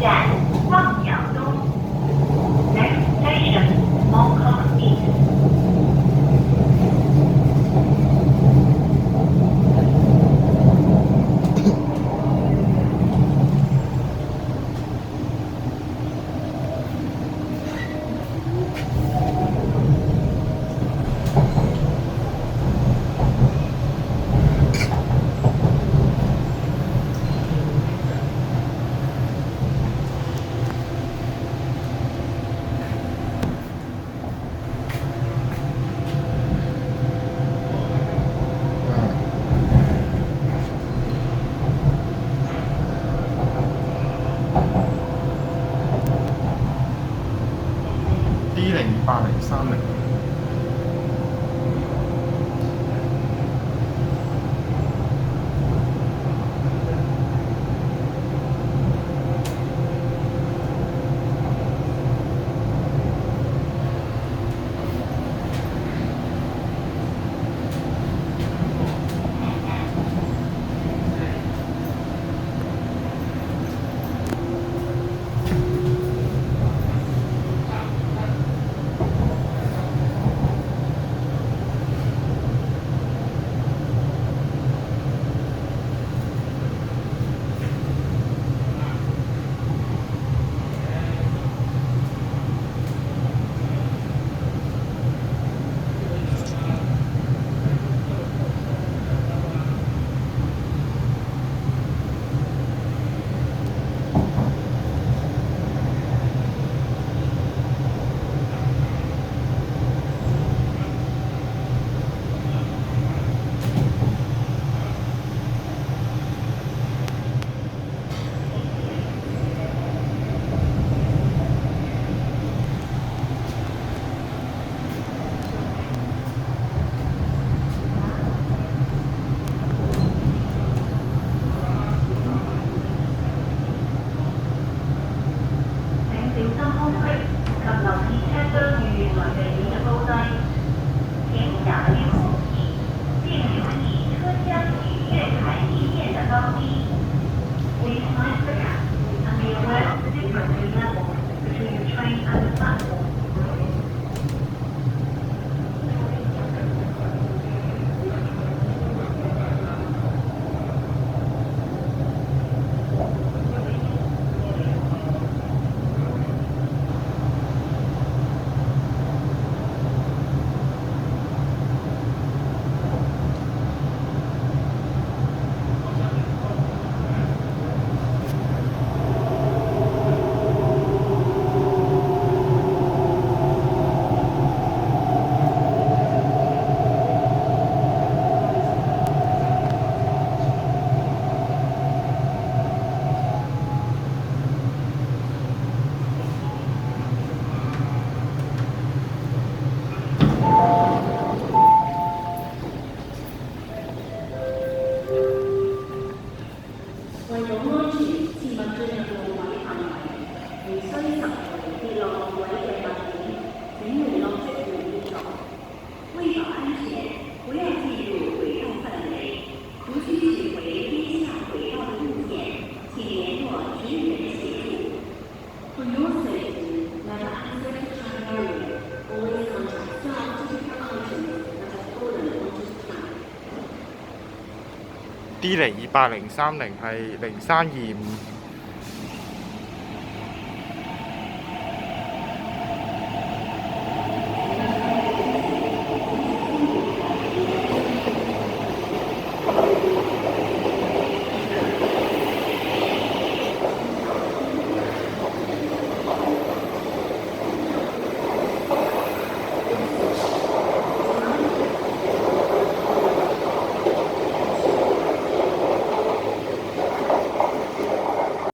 站望角东。Next station, Mongkok East. D08030。請小心空隙及留意車廂與原來地面嘅高低。請小心空隙，並留意車廂與月台地面的高低。Please mind the gap and be aware of the difference in level between the train and the platform. 為咗安全，切勿進入路軌範圍。如需拾回跌落路軌嘅物件，請聯絡職員協助。為保安全，不要進入軌道範圍。如需取回跌下軌道的物件，請聯絡職員協助。For your safety, never access the track area. Always contact staff to pick up items that have fallen onto the track. D08030係0325。